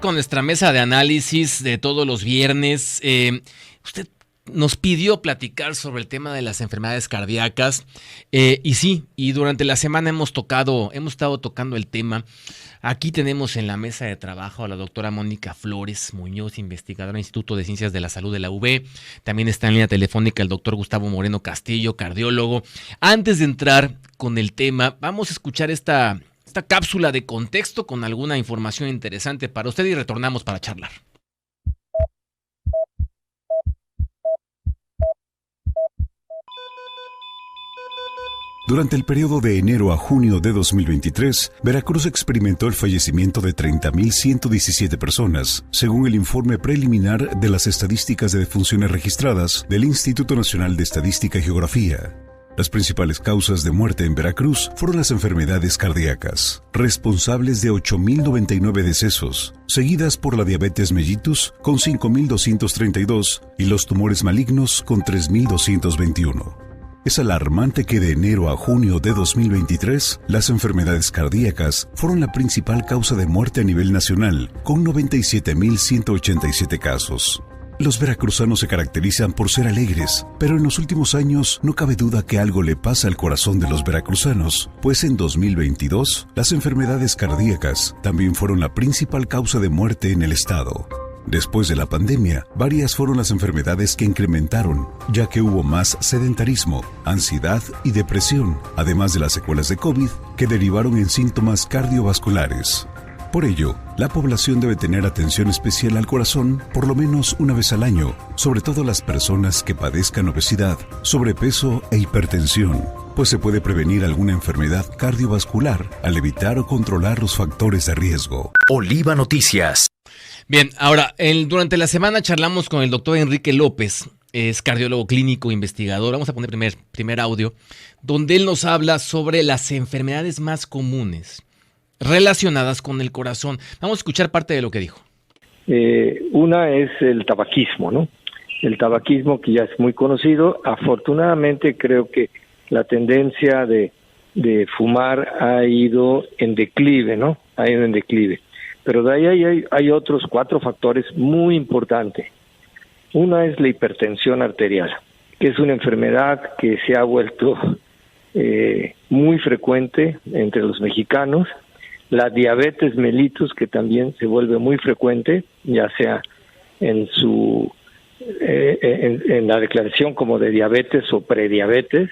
con nuestra mesa de análisis de todos los viernes. Usted nos pidió platicar sobre el tema de las enfermedades cardíacas y durante la semana hemos estado tocando el tema. Aquí tenemos en la mesa de trabajo a la doctora Mónica Flores Muñoz, investigadora del Instituto de Ciencias de la Salud de la UB. También está en línea telefónica el doctor Gustavo Moreno Castillo, cardiólogo. Antes de entrar con el tema, vamos a escuchar esta cápsula de contexto con alguna información interesante para usted y retornamos para charlar. Durante el periodo de enero a junio de 2023, Veracruz experimentó el fallecimiento de 30.117 personas, según el informe preliminar de las estadísticas de defunciones registradas del Instituto Nacional de Estadística y Geografía. Las principales causas de muerte en Veracruz fueron las enfermedades cardíacas, responsables de 8.099 decesos, seguidas por la diabetes mellitus con 5.232 y los tumores malignos con 3.221. Es alarmante que de enero a junio de 2023, las enfermedades cardíacas fueron la principal causa de muerte a nivel nacional, con 97.187 casos. Los veracruzanos se caracterizan por ser alegres, pero en los últimos años no cabe duda que algo le pasa al corazón de los veracruzanos, pues en 2022, las enfermedades cardíacas también fueron la principal causa de muerte en el estado. Después de la pandemia, varias fueron las enfermedades que incrementaron, ya que hubo más sedentarismo, ansiedad y depresión, además de las secuelas de COVID que derivaron en síntomas cardiovasculares. Por ello, la población debe tener atención especial al corazón por lo menos una vez al año, sobre todo las personas que padezcan obesidad, sobrepeso e hipertensión, pues se puede prevenir alguna enfermedad cardiovascular al evitar o controlar los factores de riesgo. Oliva Noticias. Bien, ahora, durante la semana charlamos con el doctor Enrique López, es cardiólogo clínico, investigador. Vamos a poner primer audio, donde él nos habla sobre las enfermedades más comunes relacionadas con el corazón. Vamos a escuchar parte de lo que dijo. Una es el tabaquismo, ¿no? El tabaquismo, que ya es muy conocido. Afortunadamente creo que la tendencia de fumar ha ido en declive, ¿no? Ha ido en declive. Pero de ahí hay otros 4 factores muy importantes. Una es la hipertensión arterial, que es una enfermedad que se ha vuelto muy frecuente entre los mexicanos. La diabetes mellitus, que también se vuelve muy frecuente, ya sea en la declaración como de diabetes o prediabetes.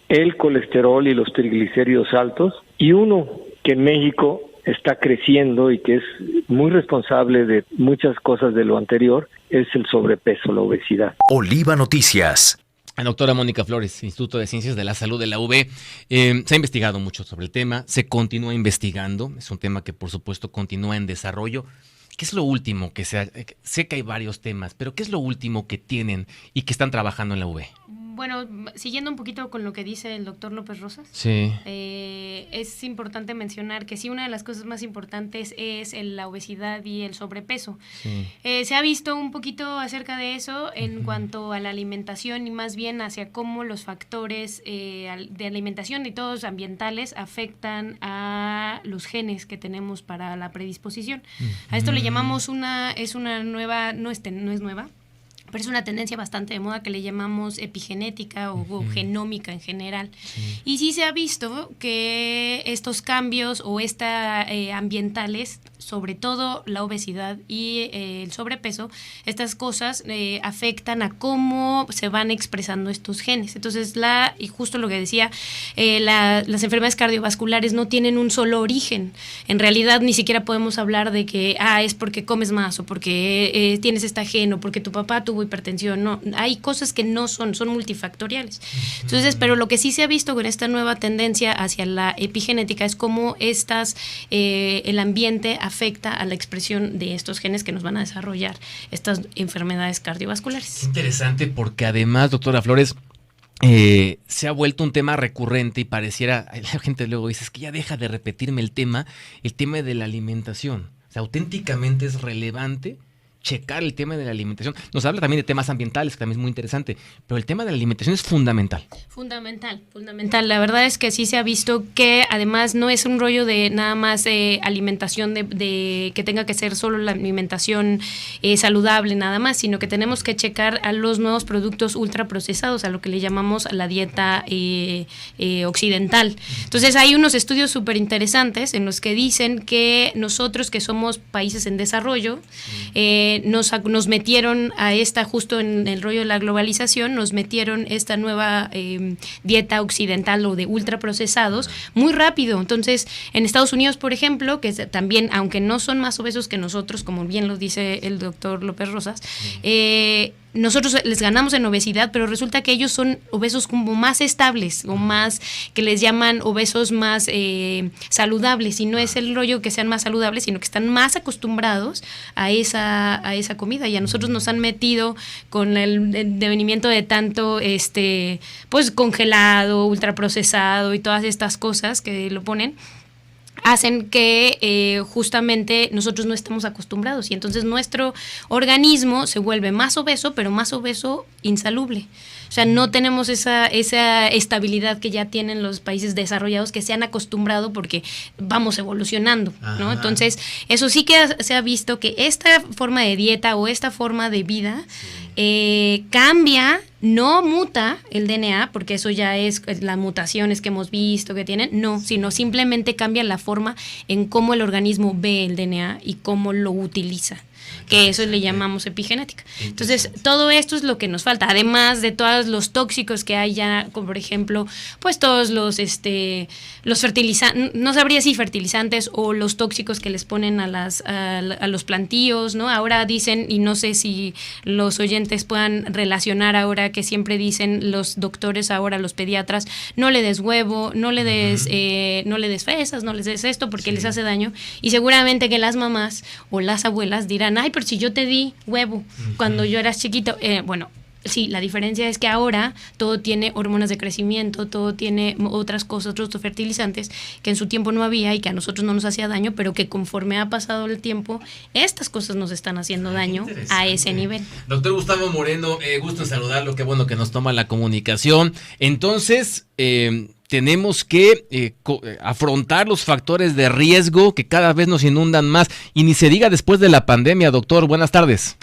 El colesterol y los triglicéridos altos. Y uno que en México está creciendo y que es muy responsable de muchas cosas de lo anterior, es el sobrepeso, la obesidad. Oliva Noticias. La doctora Mónica Flores, Instituto de Ciencias de la Salud de la UB. Se ha investigado mucho sobre el tema, se continúa investigando, es un tema que por supuesto continúa en desarrollo. ¿Qué es lo último que sé que hay varios temas, pero qué es lo último que tienen y que están trabajando en la UB? Bueno, siguiendo un poquito con lo que dice el doctor López Rosas, sí. Es importante mencionar que sí, una de las cosas más importantes es la obesidad y el sobrepeso. Sí. Se ha visto un poquito acerca de eso en cuanto a la alimentación y más bien hacia cómo los factores de alimentación y todos ambientales afectan a los genes que tenemos para la predisposición. A esto le llamamos no es nueva, pero es una tendencia bastante de moda que le llamamos epigenética o genómica en general. Sí. Y sí se ha visto que estos cambios o ambientales, sobre todo la obesidad y el sobrepeso, estas cosas afectan a cómo se van expresando estos genes. Entonces, y justo lo que decía, las enfermedades cardiovasculares no tienen un solo origen. En realidad, ni siquiera podemos hablar de que es porque comes más o porque tienes esta gen o porque tu papá tuvo hipertensión. No, hay cosas que no son multifactoriales. Entonces, pero lo que sí se ha visto con esta nueva tendencia hacia la epigenética es cómo el ambiente afecta a la expresión de estos genes que nos van a desarrollar estas enfermedades cardiovasculares. Es interesante porque además, doctora Flores, se ha vuelto un tema recurrente y pareciera, la gente luego dice, es que ya deja de repetirme el tema de la alimentación. O sea, auténticamente es relevante checar el tema de la alimentación. Nos habla también de temas ambientales, que también es muy interesante, pero el tema de la alimentación es fundamental. Fundamental. La verdad es que sí se ha visto que además no es un rollo de nada más alimentación de que tenga que ser solo la alimentación saludable nada más, sino que tenemos que checar a los nuevos productos ultraprocesados, a lo que le llamamos la dieta occidental. Entonces hay unos estudios súper interesantes en los que dicen que nosotros que somos países en desarrollo, nos metieron a justo en el rollo de la globalización, nos metieron esta nueva dieta occidental o de ultraprocesados muy rápido. Entonces, en Estados Unidos, por ejemplo, que también, aunque no son más obesos que nosotros, como bien lo dice el doctor López Rosas, nosotros les ganamos en obesidad, pero resulta que ellos son obesos como más estables o más, que les llaman obesos más saludables, y no es el rollo que sean más saludables, sino que están más acostumbrados a esa comida, y a nosotros nos han metido con el devenimiento de tanto pues congelado, ultraprocesado y todas estas cosas que lo ponen, hacen que justamente nosotros no estemos acostumbrados, y entonces nuestro organismo se vuelve más obeso, pero más obeso insalubre. O sea, no tenemos esa estabilidad que ya tienen los países desarrollados, que se han acostumbrado porque vamos evolucionando, ¿no? Entonces, eso sí que se ha visto que esta forma de dieta o esta forma de vida cambia, no muta el DNA, porque eso ya es las mutaciones que hemos visto que tienen, no, sino simplemente cambia la forma en cómo el organismo ve el DNA y cómo lo utiliza, que eso le llamamos epigenética. Entonces, todo esto es lo que nos falta, además de todos los tóxicos que hay ya, como por ejemplo, pues todos los fertilizantes, no sabría si fertilizantes o los tóxicos que les ponen a los plantíos, ¿no? Ahora dicen, y no sé si los oyentes puedan relacionar ahora, que siempre dicen los doctores ahora, los pediatras, no le des huevo, no le des fresas, no les des esto porque les hace daño, y seguramente que las mamás o las abuelas dirán, ay, pero si yo te di huevo cuando yo eras chiquito, bueno, sí, la diferencia es que ahora todo tiene hormonas de crecimiento, todo tiene otras cosas, otros fertilizantes que en su tiempo no había y que a nosotros no nos hacía daño, pero que conforme ha pasado el tiempo, estas cosas nos están haciendo daño a ese nivel. Doctor Gustavo Moreno, gusto en saludarlo, qué bueno que nos toma la comunicación. Entonces, tenemos que afrontar los factores de riesgo que cada vez nos inundan más, y ni se diga después de la pandemia. Doctor, buenas tardes.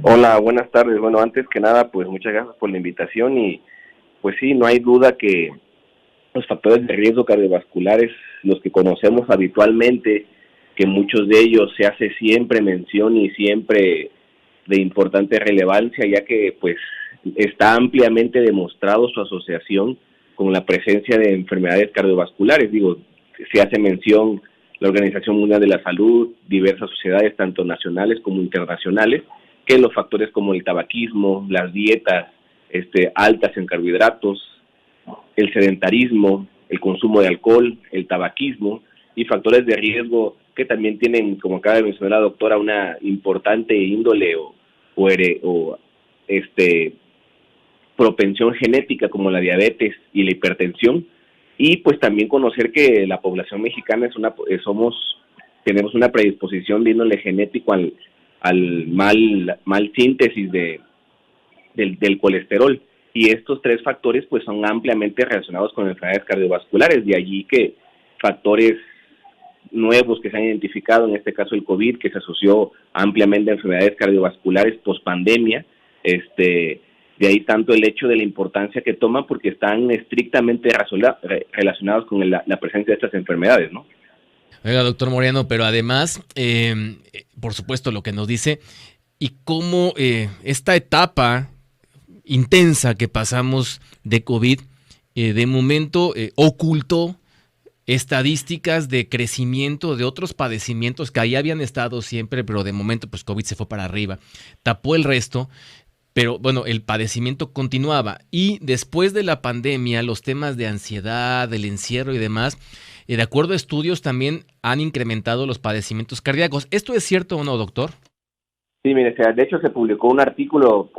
Hola, buenas tardes. Bueno, antes que nada, pues muchas gracias por la invitación, y pues sí, no hay duda que los factores de riesgo cardiovasculares, los que conocemos habitualmente, que muchos de ellos se hace siempre mención y siempre de importante relevancia, ya que pues está ampliamente demostrado su asociación con la presencia de enfermedades cardiovasculares. Digo, se hace mención la Organización Mundial de la Salud, diversas sociedades, tanto nacionales como internacionales, que los factores como el tabaquismo, las dietas altas en carbohidratos, el sedentarismo, el consumo de alcohol, el tabaquismo y factores de riesgo que también tienen, como acaba de mencionar la doctora, una importante índole o propensión genética como la diabetes y la hipertensión, y pues también conocer que la población mexicana tenemos una predisposición de índole genético al mal síntesis del colesterol, y estos tres factores pues son ampliamente relacionados con enfermedades cardiovasculares. De allí que factores nuevos que se han identificado, en este caso el COVID, que se asoció ampliamente a enfermedades cardiovasculares post-pandemia, de ahí tanto el hecho de la importancia que toman, porque están estrictamente relacionados con la presencia de estas enfermedades, ¿no? Oiga, doctor Moreno, pero además, por supuesto, lo que nos dice, y cómo esta etapa intensa que pasamos de COVID, de momento ocultó estadísticas de crecimiento de otros padecimientos que ahí habían estado siempre, pero de momento pues COVID se fue para arriba, tapó el resto. Pero bueno, el padecimiento continuaba, y después de la pandemia los temas de ansiedad, del encierro y demás, de acuerdo a estudios, también han incrementado los padecimientos cardíacos. ¿Esto es cierto o no, doctor? Sí, mire, de hecho se publicó un artículo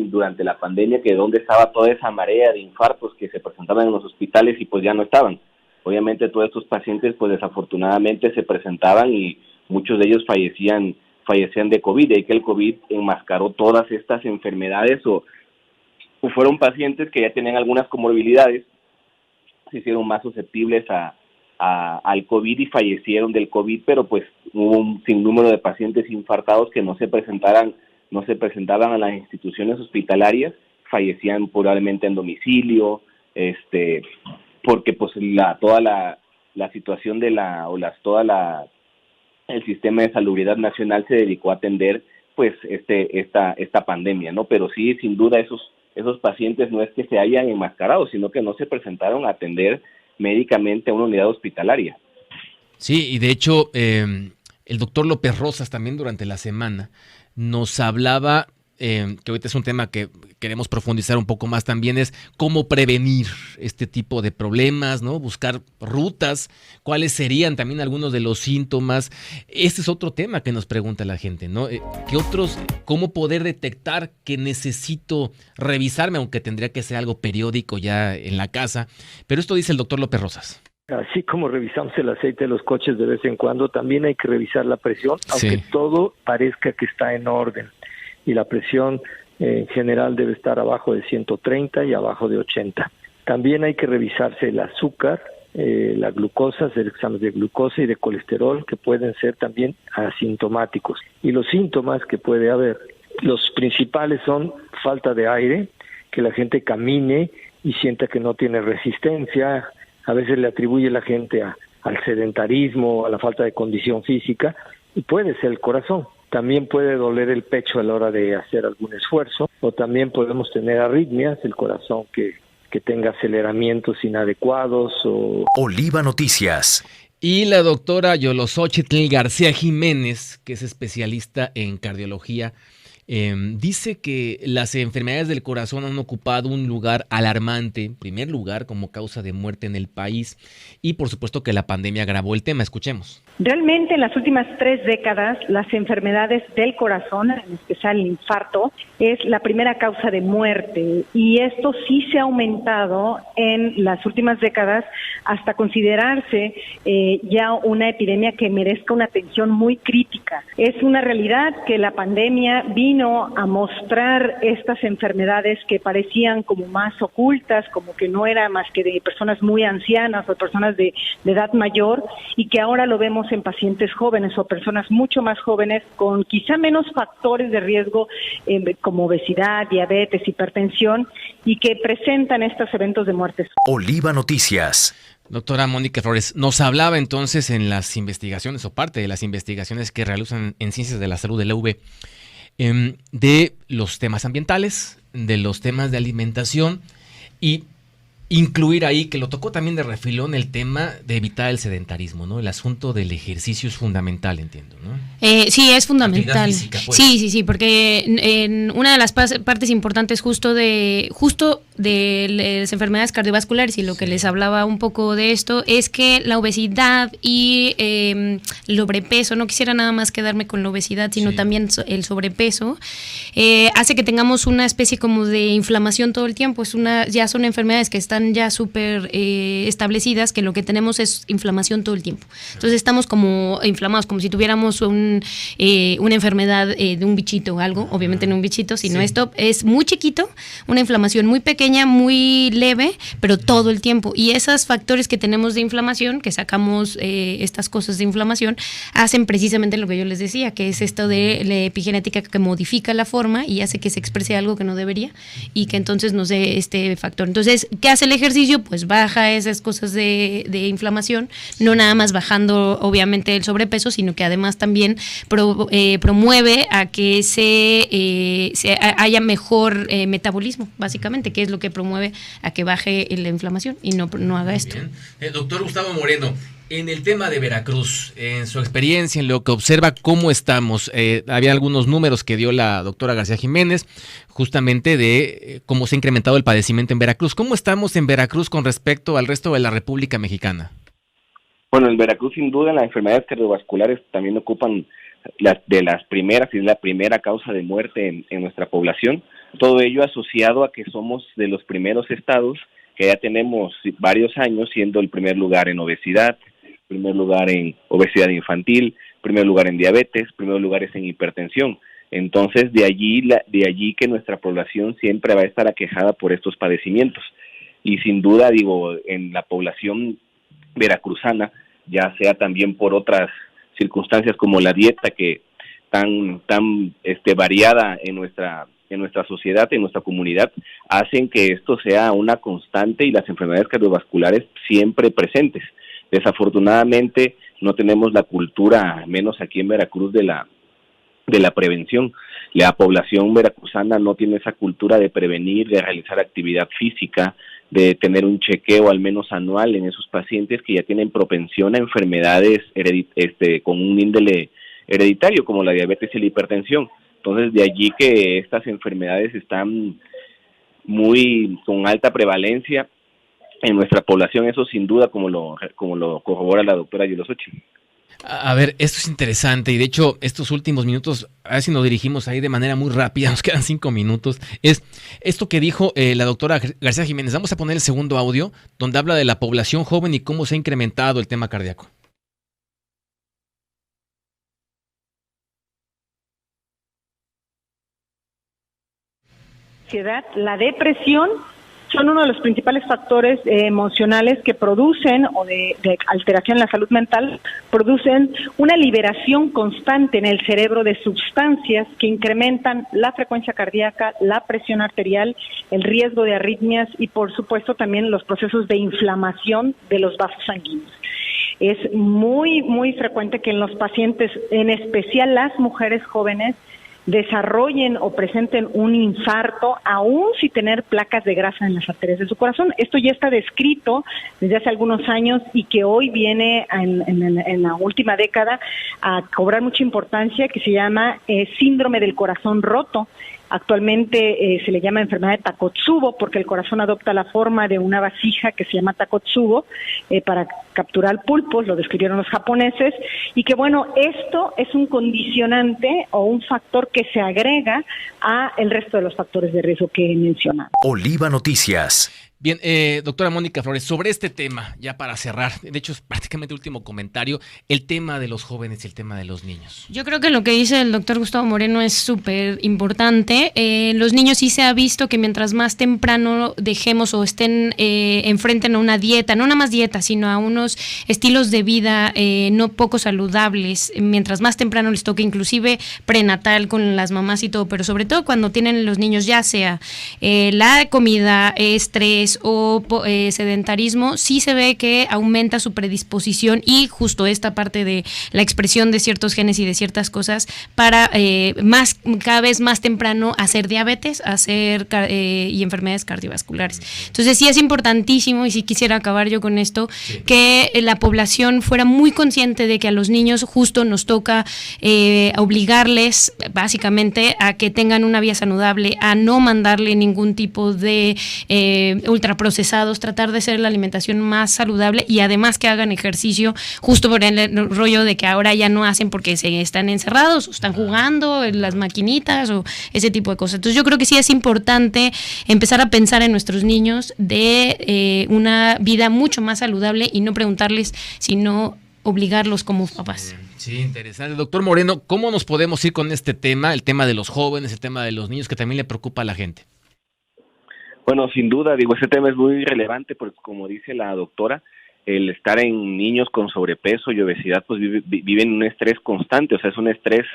durante la pandemia, que dónde estaba toda esa marea de infartos que se presentaban en los hospitales y pues ya no estaban. Obviamente todos estos pacientes pues desafortunadamente se presentaban, y muchos de ellos fallecían fallecían de COVID, y que el COVID enmascaró todas estas enfermedades o fueron pacientes que ya tenían algunas comorbilidades, se hicieron más susceptibles al COVID y fallecieron del COVID, pero pues hubo un sinnúmero de pacientes infartados que no se presentaban a las instituciones hospitalarias, fallecían probablemente en domicilio, porque pues toda la situación de el sistema de salubridad nacional se dedicó a atender pues esta pandemia, ¿no? Pero sí, sin duda, esos pacientes no es que se hayan enmascarado, sino que no se presentaron a atender médicamente a una unidad hospitalaria. Sí, y de hecho, el doctor López Rosas también durante la semana nos hablaba, que ahorita es un tema que queremos profundizar un poco más también, es cómo prevenir este tipo de problemas, ¿no? Buscar rutas, cuáles serían también algunos de los síntomas. Este es otro tema que nos pregunta la gente, ¿no? ¿Cómo poder detectar que necesito revisarme, aunque tendría que ser algo periódico ya en la casa? Pero esto dice el doctor López Rosas. Así como revisamos el aceite de los coches de vez en cuando, también hay que revisar la presión, aunque todo parezca que está en orden. Y la presión en general debe estar abajo de 130 y abajo de 80. También hay que revisarse el azúcar, la glucosa, hacer exámenes de glucosa y de colesterol, que pueden ser también asintomáticos. Y los síntomas que puede haber, los principales son falta de aire, que la gente camine y sienta que no tiene resistencia. A veces le atribuye la gente al sedentarismo, a la falta de condición física, y puede ser el corazón. También puede doler el pecho a la hora de hacer algún esfuerzo, o también podemos tener arritmias, el corazón que tenga aceleramientos inadecuados. Oliva Noticias. Y la doctora Yolosóchitl García Jiménez, que es especialista en cardiología, dice que las enfermedades del corazón han ocupado un lugar alarmante, en primer lugar como causa de muerte en el país, y por supuesto que la pandemia agravó el tema. Escuchemos. Realmente en las últimas 3 décadas las enfermedades del corazón, en especial el infarto, es la primera causa de muerte, y esto sí se ha aumentado en las últimas décadas hasta considerarse ya una epidemia que merezca una atención muy crítica. Es una realidad que la pandemia vino a mostrar estas enfermedades que parecían como más ocultas, como que no era más que de personas muy ancianas o personas de edad mayor, y que ahora lo vemos en pacientes jóvenes o personas mucho más jóvenes con quizá menos factores de riesgo como obesidad, diabetes, hipertensión, y que presentan estos eventos de muerte. Oliva Noticias. Doctora Mónica Flores, nos hablaba entonces en las investigaciones o parte de las investigaciones que realizan en Ciencias de la Salud de la UB, de los temas ambientales, de los temas de alimentación, y incluir ahí, que lo tocó también de refilón, el tema de evitar el sedentarismo, ¿no? El asunto del ejercicio es fundamental, entiendo, ¿no? Sí, es fundamental. Física, pues. Sí, porque en una de las partes importantes justo de las enfermedades cardiovasculares, y lo que les hablaba un poco de esto, es que la obesidad y el sobrepeso, no quisiera nada más quedarme con la obesidad, sino también el sobrepeso, hace que tengamos una especie como de inflamación todo el tiempo. Ya son enfermedades que están ya súper establecidas, que lo que tenemos es inflamación todo el tiempo. Entonces estamos como inflamados, como si tuviéramos una enfermedad de un bichito o algo, obviamente no un bichito, sino esto es muy chiquito, una inflamación muy pequeña, muy leve, pero todo el tiempo. Y esos factores que tenemos de inflamación, que sacamos estas cosas de inflamación, hacen precisamente lo que yo les decía, que es esto de la epigenética, que modifica la forma y hace que se exprese algo que no debería, y que entonces nos dé este factor. Entonces, ¿qué hace el ejercicio? Pues baja esas cosas de inflamación, no nada más bajando obviamente el sobrepeso, sino que además también promueve a que haya mejor metabolismo, básicamente, que es lo que promueve a que baje la inflamación y no haga esto. Doctor Gustavo Moreno, en el tema de Veracruz, en su experiencia, en lo que observa, ¿cómo estamos? Había algunos números que dio la doctora García Jiménez, justamente de cómo se ha incrementado el padecimiento en Veracruz. ¿Cómo estamos en Veracruz con respecto al resto de la República Mexicana? Bueno, en Veracruz, sin duda, las enfermedades cardiovasculares también ocupan de las primeras, y es la primera causa de muerte en nuestra población. Todo ello asociado a que somos de los primeros estados que ya tenemos varios años siendo el primer lugar en obesidad, primer lugar en obesidad infantil, primer lugar en diabetes, primeros lugares en hipertensión. Entonces, de allí que nuestra población siempre va a estar aquejada por estos padecimientos. Y sin duda, digo, en la población veracruzana, ya sea también por otras circunstancias como la dieta que tan variada en nuestra sociedad, en nuestra comunidad, hacen que esto sea una constante y las enfermedades cardiovasculares siempre presentes. Desafortunadamente no tenemos la cultura, menos aquí en Veracruz, de la prevención. La población veracruzana no tiene esa cultura de prevenir, de realizar actividad física, de tener un chequeo al menos anual en esos pacientes que ya tienen propensión a enfermedades con un índole hereditario como la diabetes y la hipertensión. Entonces, de allí que estas enfermedades están con alta prevalencia en nuestra población, eso sin duda, como lo corrobora la doctora Yolosochi. A ver, esto es interesante y de hecho estos últimos minutos, a ver si nos dirigimos ahí de manera muy rápida, nos quedan 5 minutos, es esto que dijo la doctora García Jiménez. Vamos a poner el segundo audio donde habla de la población joven y cómo se ha incrementado el tema cardíaco. La depresión son uno de los principales factores emocionales que producen, o de alteración en la salud mental, producen una liberación constante en el cerebro de sustancias que incrementan la frecuencia cardíaca, la presión arterial, el riesgo de arritmias y, por supuesto, también los procesos de inflamación de los vasos sanguíneos. Es muy, muy frecuente que en los pacientes, en especial las mujeres jóvenes, desarrollen o presenten un infarto, aún sin tener placas de grasa en las arterias de su corazón. Esto ya está descrito desde hace algunos años y que hoy viene en la última década a cobrar mucha importancia, que se llama síndrome del corazón roto. Actualmente se le llama enfermedad de Takotsubo porque el corazón adopta la forma de una vasija que se llama Takotsubo para capturar pulpos, lo describieron los japoneses, y que bueno, esto es un condicionante o un factor que se agrega a el resto de los factores de riesgo que he mencionado. Oliva Noticias. Bien, doctora Mónica Flores, sobre este tema, ya para cerrar, de hecho es prácticamente el último comentario, el tema de los jóvenes y el tema de los niños. Yo creo que lo que dice el doctor Gustavo Moreno es súper importante. Los niños sí se ha visto que mientras más temprano dejemos o estén enfrenten a una dieta, no nada más dieta, sino a unos estilos de vida no poco saludables, mientras más temprano les toque, inclusive prenatal con las mamás y todo, pero sobre todo cuando tienen los niños, ya sea la comida, estrés o sedentarismo, sí se ve que aumenta su predisposición y justo esta parte de la expresión de ciertos genes y de ciertas cosas para cada vez más temprano hacer diabetes, y enfermedades cardiovasculares. Entonces sí es importantísimo, y sí quisiera acabar yo con esto, que la población fuera muy consciente de que a los niños justo nos toca obligarles básicamente a que tengan una vida saludable, a no mandarle ningún tipo de ultraprocesados, tratar de hacer la alimentación más saludable y además que hagan ejercicio, justo por el rollo de que ahora ya no hacen porque se están encerrados o están jugando en las maquinitas o ese tipo de cosas. Entonces yo creo que sí es importante empezar a pensar en nuestros niños de una vida mucho más saludable y no preguntarles, sino obligarlos como papás. Sí, interesante. Doctor Moreno, ¿cómo nos podemos ir con este tema, el tema de los jóvenes, el tema de los niños que también le preocupa a la gente? Bueno, sin duda, este tema es muy relevante porque, como dice la doctora, el estar en niños con sobrepeso y obesidad, pues viven un estrés constante, o sea, es un estrés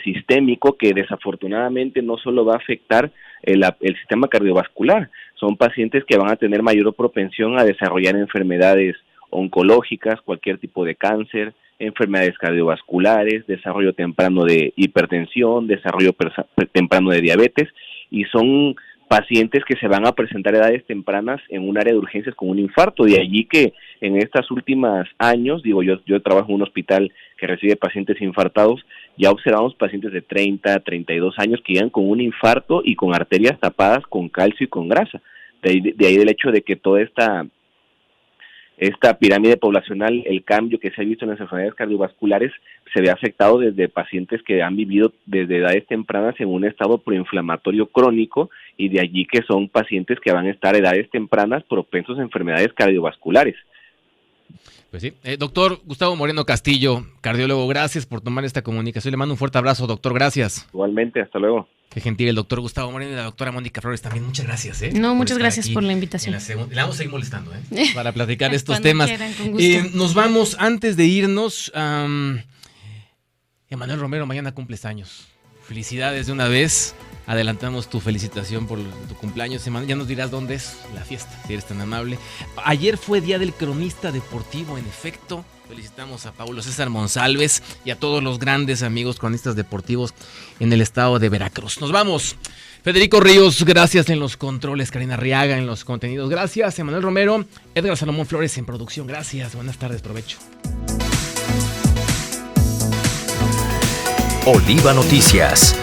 sistémico que desafortunadamente no solo va a afectar el sistema cardiovascular, son pacientes que van a tener mayor propensión a desarrollar enfermedades oncológicas, cualquier tipo de cáncer, enfermedades cardiovasculares, desarrollo temprano de hipertensión, desarrollo temprano de diabetes, y son pacientes que se van a presentar a edades tempranas en un área de urgencias con un infarto. De allí que en estos últimos años, yo trabajo en un hospital que recibe pacientes infartados, ya observamos pacientes de 30, 32 años que llegan con un infarto y con arterias tapadas con calcio y con grasa. De ahí del hecho de que toda esta pirámide poblacional, el cambio que se ha visto en las enfermedades cardiovasculares se ve afectado desde pacientes que han vivido desde edades tempranas en un estado proinflamatorio crónico, y de allí que son pacientes que van a estar a edades tempranas propensos a enfermedades cardiovasculares. Pues sí. Doctor Gustavo Moreno Castillo, cardiólogo, gracias por tomar esta comunicación. Le mando un fuerte abrazo, doctor, gracias. Igualmente, hasta luego. Qué gentil el doctor Gustavo Moreno y la doctora Mónica Flores también. Muchas gracias. No, muchas gracias por la invitación. Le vamos a seguir molestando para platicar estos Cuando temas. quieran, con gusto. Nos vamos, antes de irnos, Emanuel Romero mañana cumples años. Felicidades de una vez. Adelantamos tu felicitación por tu cumpleaños. Ya nos dirás dónde es la fiesta, si eres tan amable. Ayer fue Día del Cronista Deportivo, en efecto. Felicitamos a Paulo César Monsalves y a todos los grandes amigos cronistas deportivos en el estado de Veracruz. Nos vamos. Federico Ríos, gracias en los controles. Karina Arriaga en los contenidos. Gracias. Emanuel Romero, Edgar Salomón Flores en producción. Gracias. Buenas tardes. Provecho. Oliva Noticias.